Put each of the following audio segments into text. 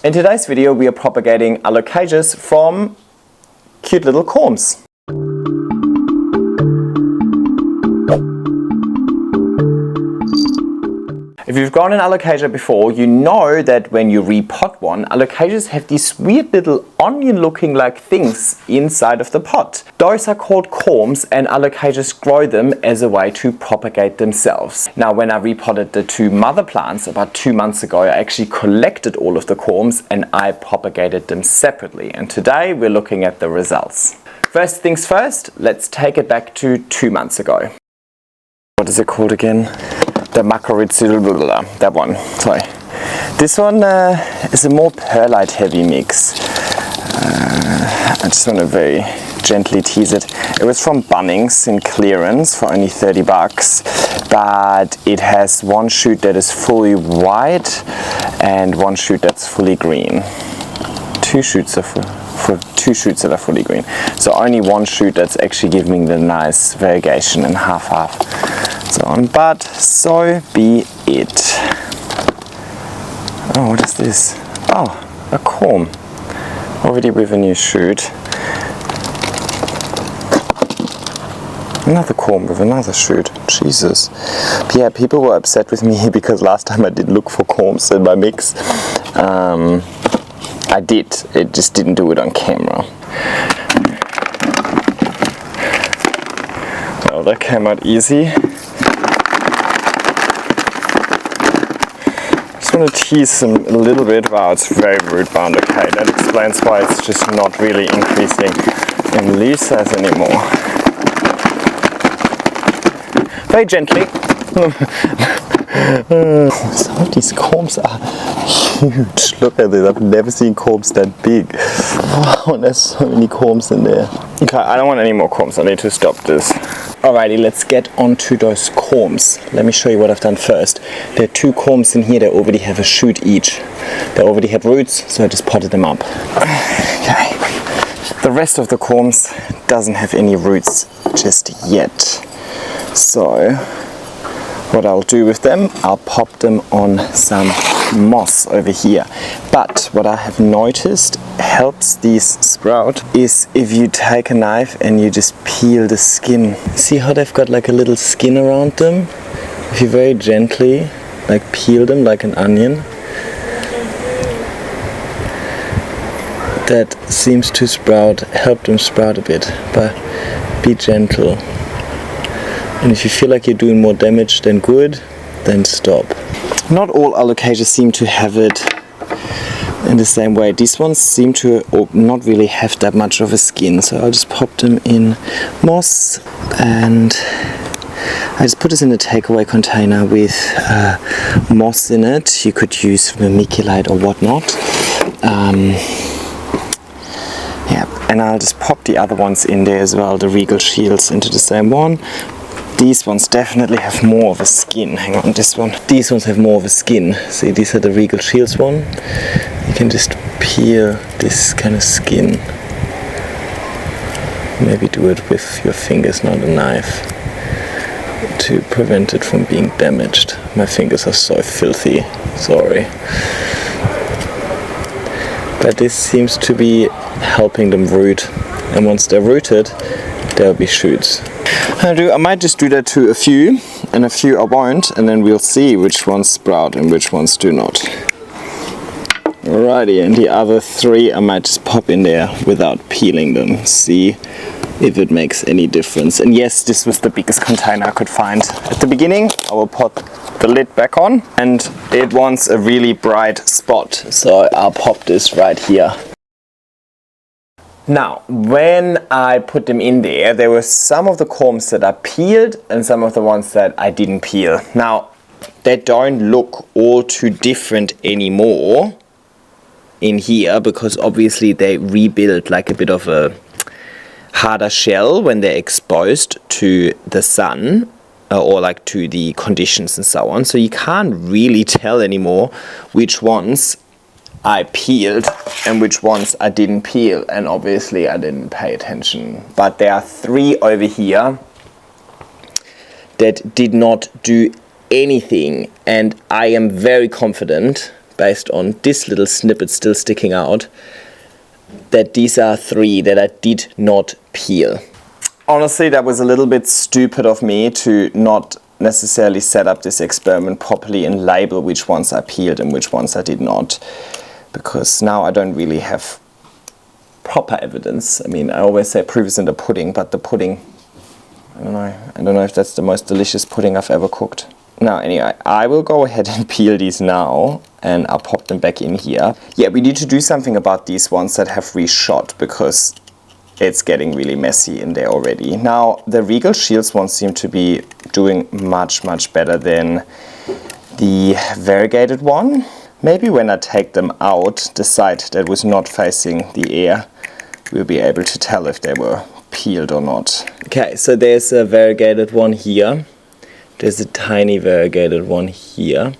In today's video we are propagating alocasias from cute little corms. If you've grown an alocasia before, you know that when you repot one, alocasias have these weird little onion-looking like things inside of the pot. Those are called corms, and alocasias grow them as a way to propagate themselves. Now, when I repotted the two mother plants about 2 months ago, I actually collected all of the corms and I propagated them separately. And today we're looking at the results. First things first, let's take it back to 2 months ago. What is it called again? The macrorizidula, that one, sorry. This one is a more perlite heavy mix. I just want to very gently tease it. It was from Bunnings in clearance for only 30 bucks, but it has one shoot that is fully white and one shoot that's fully green. Two shoots that are fully green. So only one shoot that's actually giving the nice variegation in half-half. So on, but so be it. Oh, what is this? Oh, a corm. Already with a new shoot. Another corm with another shoot. Jesus. But yeah, people were upset with me because last time I did look for corms in my mix. I did. It just didn't do it on camera. Well, that came out easy. I want to tease them a little bit. Wow, it's very root bound. Okay, that explains why it's just not really increasing in leaf size anymore. Very gently. Some of these corms are huge. Look at this. I've never seen corms that big. Wow, and there's so many corms in there. Okay, I don't want any more corms. I need to stop this. Alrighty, let's get onto those corms. Let me show you what I've done first. There are two corms in here that already have a shoot each. They already have roots, so I just potted them up. Okay. The rest of the corms doesn't have any roots just yet. So what I'll do with them, I'll pop them on some moss over here. But what I have noticed helps these sprout is if you take a knife and you just peel the skin. See how they've got like a little skin around them? If you very gently like peel them like an onion, that seems to help them sprout a bit, but be gentle. And if you feel like you're doing more damage than good, then stop. Not all alocasias seem to have it in the same way. These ones seem to not really have that much of a skin, so I'll just pop them in moss, and I just put this in a takeaway container with moss in it. You could use vermiculite or whatnot. Yeah, and I'll just pop the other ones in there as well, the regal shields, into the same one. These ones definitely have more of a skin. Hang on, these ones have more of a skin. See, these are the regal shields one. You can just peel this kind of skin. Maybe do it with your fingers, not a knife, to prevent it from being damaged. My fingers are so filthy, sorry. But this seems to be helping them root. And once they're rooted, there'll be shoots. I might just do that to a few, and a few I won't, and then we'll see which ones sprout and which ones do not. Alrighty, and the other 3 I might just pop in there without peeling them, see if it makes any difference. And yes, this was the biggest container I could find. At the beginning, I will put the lid back on, and it wants a really bright spot, so I'll pop this right here. Now, when I put them in there were some of the corms that I peeled and some of the ones that I didn't peel. Now, they don't look all too different anymore in here because obviously they rebuild like a bit of a harder shell when they're exposed to the sun or like to the conditions and so on. So you can't really tell anymore which ones I peeled and which ones I didn't peel, and obviously I didn't pay attention. But there are 3 over here that did not do anything, and I am very confident based on this little snippet still sticking out, that these are 3 that I did not peel. Honestly, that was a little bit stupid of me to not necessarily set up this experiment properly and label which ones I peeled and which ones I did not, because now I don't really have proper evidence. I mean, I always say proof is in the pudding, but the pudding, I don't know if that's the most delicious pudding I've ever cooked. Now anyway, I will go ahead and peel these now and I'll pop them back in here. Yeah, we need to do something about these ones that have reshot, because it's getting really messy in there already. Now the Regal Shields ones seem to be doing much better than the variegated one. Maybe when I take them out, the side that was not facing the air, we'll be able to tell if they were peeled or not. Okay, so there's a variegated one here. There's a tiny variegated one here.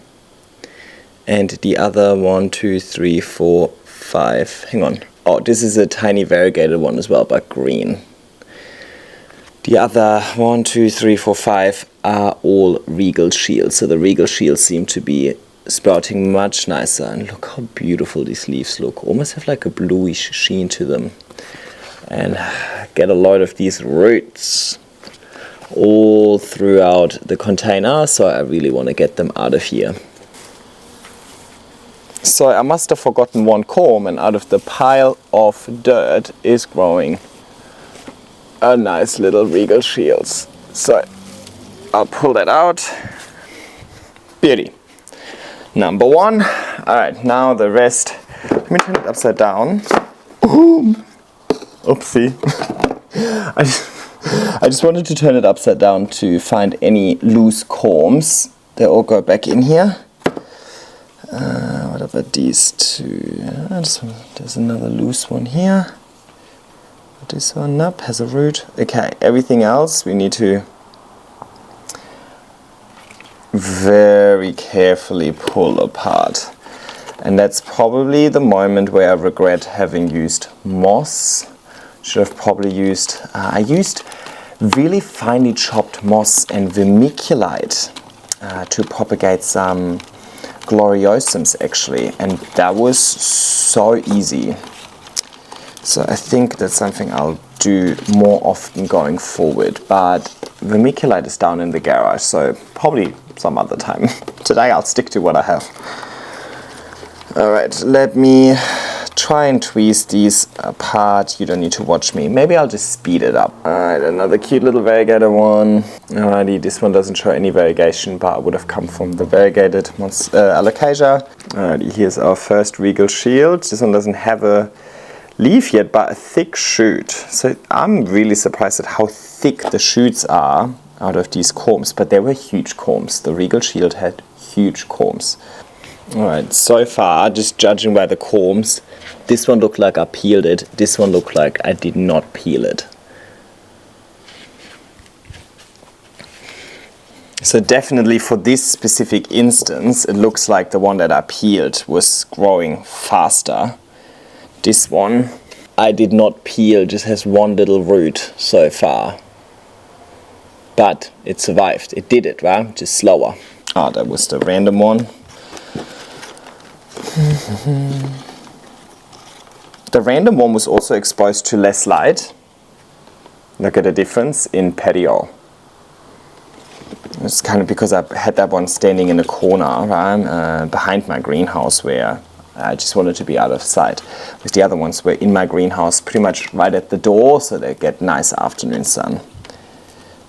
And the other 1, 2, 3, 4, 5. Hang on. Oh, this is a tiny variegated one as well, but green. The other 1, 2, 3, 4, 5 are all Regal Shields. So the Regal Shields seem to be sprouting much nicer. And look how beautiful these leaves look. Almost have like a bluish sheen to them. And get a lot of these roots all throughout the container. So I really want to get them out of here. So I must have forgotten one corm, and out of the pile of dirt is growing a nice little Regal Shields. So I'll pull that out. Beauty. Number 1. Alright, now the rest. Let me turn it upside down. Ooh. Oopsie. I just wanted to turn it upside down to find any loose corms. They all go back in here. What about these 2? There's another loose one here. This one up has a root. Okay, everything else we need to very carefully pull apart. And that's probably the moment where I regret having used moss. Should have probably used, I used really finely chopped moss and vermiculite to propagate some gloriosums actually, and that was so easy. So I think that's something I'll do more often going forward, but vermiculite is down in the garage, so probably some other time. Today I'll stick to what I have. Alright, let me try and tweeze these apart. You don't need to watch me. Maybe I'll just speed it up. Alright, another cute little variegated one. Alrighty, this one doesn't show any variegation, but it would have come from the variegated alocasia. Alrighty, here's our first Regal Shield. This one doesn't have a leaf yet, but a thick shoot. So I'm really surprised at how thick the shoots are out of these corms, but they were huge corms. The Regal Shield had huge corms. Alright, so far, just judging by the corms, this one looked like I peeled it, this one looked like I did not peel it. So definitely for this specific instance, it looks like the one that I peeled was growing faster. This one I did not peel, just has one little root so far. But it survived, it did it, right? Just slower. Ah, that was the random one. The random one was also exposed to less light. Look at the difference in patio. It's kind of because I had that one standing in a corner, right, behind my greenhouse, where I just wanted to be out of sight. With the other ones were in my greenhouse, pretty much right at the door, so they get nice afternoon sun.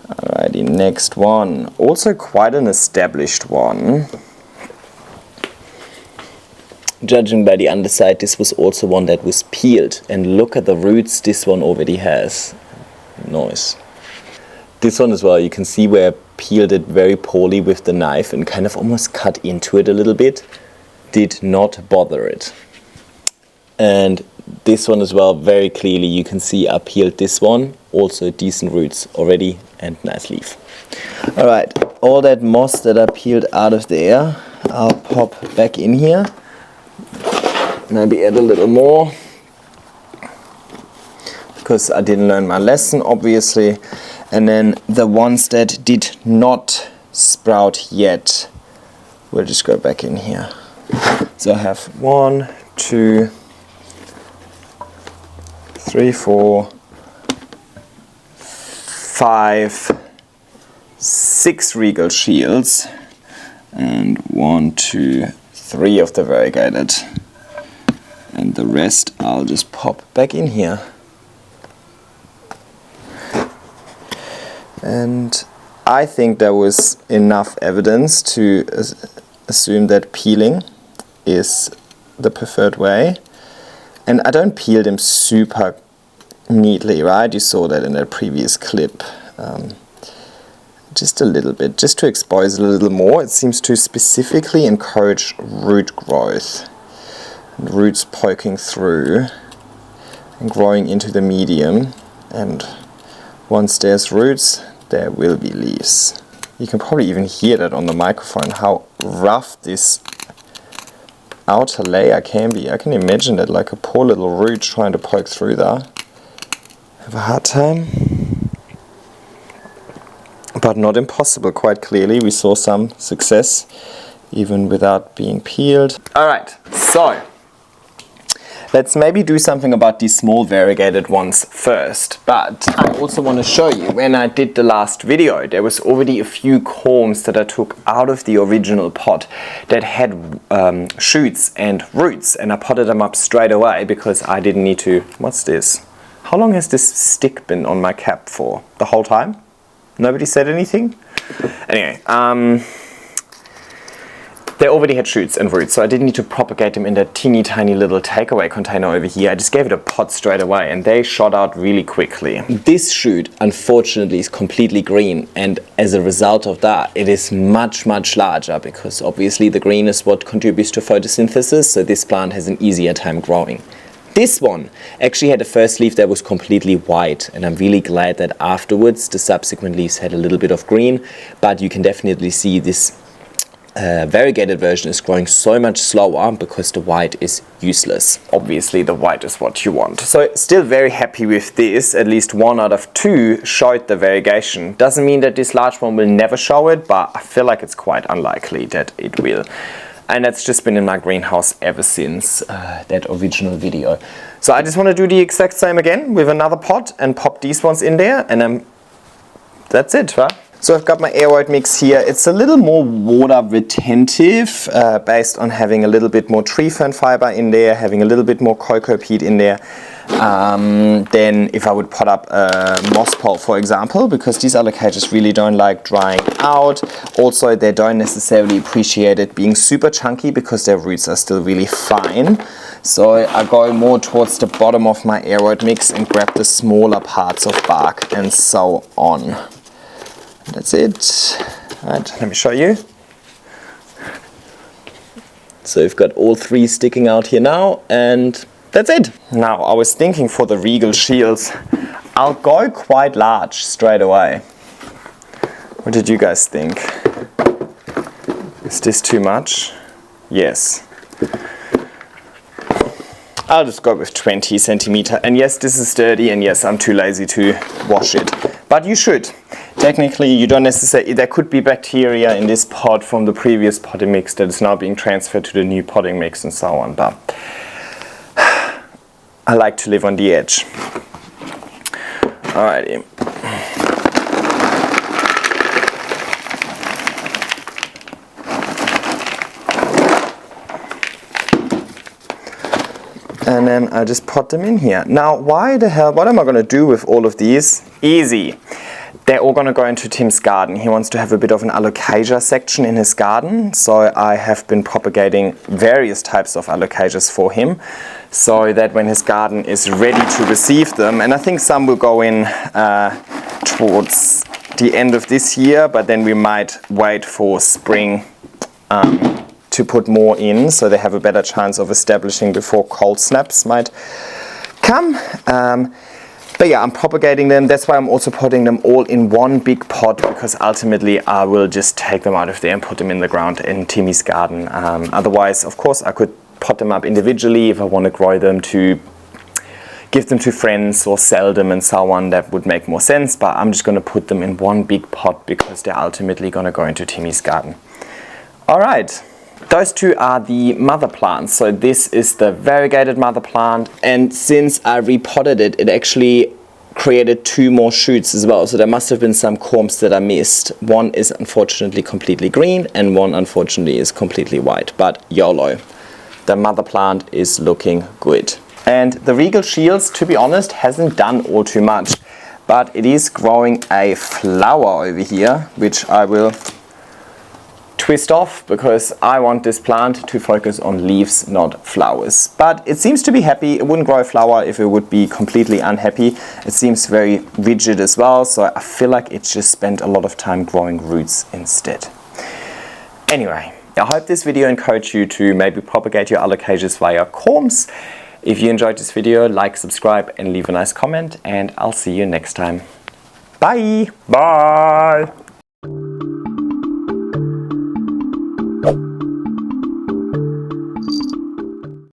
Alrighty, next one. Also quite an established one. Judging by the underside, this was also one that was peeled. And look at the roots this one already has. Nice. This one as well, you can see where I peeled it very poorly with the knife and kind of almost cut into it a little bit. Did not bother it. And this one as well, very clearly you can see I peeled this one. Also decent roots already and nice leaf. Alright, all that moss that I peeled out of there, I'll pop back in here. Maybe add a little more, because I didn't learn my lesson obviously. And then the ones that did not sprout yet, we'll just go back in here. So I have 1, 2, 3, 4, 5, 6 regal shields, and 1, 2, 3 of the variegated, and the rest I'll just pop back in here. And I think there was enough evidence to assume that peeling is the preferred way. And I don't peel them super neatly, right? You saw that in that previous clip. Just a little bit, just to expose it a little more. It seems to specifically encourage root growth. And roots poking through and growing into the medium. And once there's roots, there will be leaves. You can probably even hear that on the microphone, how rough this outer layer can be. I can imagine that, like a poor little root trying to poke through there. Have a hard time. But not impossible, quite clearly. We saw some success even without being peeled. Alright, so let's maybe do something about these small variegated ones first. But I also want to show you, when I did the last video, there was already a few corms that I took out of the original pot that had shoots and roots, and I potted them up straight away because I didn't need to. What's this? How long has this stick been on my cap for? The whole time? Nobody said anything? Anyway, they already had shoots and roots, so I didn't need to propagate them in that teeny tiny little takeaway container over here. I just gave it a pot straight away and they shot out really quickly. This shoot, unfortunately, is completely green, and as a result of that, it is much larger, because obviously the green is what contributes to photosynthesis, so this plant has an easier time growing. This one actually had a first leaf that was completely white, and I'm really glad that afterwards the subsequent leaves had a little bit of green, but you can definitely see this variegated version is growing so much slower because the white is useless. Obviously the white is what you want. So still very happy with this. At least 1 out of 2 showed the variegation. Doesn't mean that this large one will never show it, but I feel like it's quite unlikely that it will. And that's just been in my greenhouse ever since that original video. So I just want to do the exact same again with another pot and pop these ones in there, and that's it, right? So I've got my aeroid mix here. It's a little more water retentive, based on having a little bit more tree fern fiber in there, having a little bit more cocoa peat in there, than if I would pot up a moss pole, for example, because these alocasias really don't like drying out. Also, they don't necessarily appreciate it being super chunky because their roots are still really fine. So I go more towards the bottom of my aeroid mix and grab the smaller parts of bark and so on. That's it. Right, let me show you. So we've got all 3 sticking out here now, and that's it. Now I was thinking for the regal shields, I'll go quite large straight away. What did you guys think? Is this too much? Yes. I'll just go with 20 centimeter. And yes, this is dirty, and yes, I'm too lazy to wash it. But you should. Technically, you don't necessarily, there could be bacteria in this pot from the previous potting mix that is now being transferred to the new potting mix and so on, but I like to live on the edge. Alrighty. And then I just pot them in here. Now, why the hell, what am I going to do with all of these? Easy. They're all going to go into Tim's garden. He wants to have a bit of an alocasia section in his garden, so I have been propagating various types of alocasias for him, so that when his garden is ready to receive them, and I think some will go in towards the end of this year, but then we might wait for spring to put more in, so they have a better chance of establishing before cold snaps might come. But yeah, I'm propagating them. That's why I'm also putting them all in one big pot, because ultimately I will just take them out of there and put them in the ground in Timmy's garden. Otherwise, of course, I could pot them up individually if I want to grow them to give them to friends or sell them and so on. That would make more sense, but I'm just going to put them in one big pot because they're ultimately going to go into Timmy's garden. Alright, Those two are the mother plants. So this is the variegated mother plant, and since I repotted it, it actually created 2 more shoots as well. So there must have been some corms that I missed. One is unfortunately completely green and one unfortunately is completely white, but YOLO. The mother plant is looking good. And the Regal Shields, to be honest, hasn't done all too much, but it is growing a flower over here, which I will twist off because I want this plant to focus on leaves, not flowers. But it seems to be happy. It wouldn't grow a flower if it would be completely unhappy. It seems very rigid as well, so I feel like it just spent a lot of time growing roots instead. Anyway, I hope this video encouraged you to maybe propagate your alocasias via corms. If you enjoyed this video, like, subscribe and leave a nice comment, and I'll see you next time. Bye! Bye!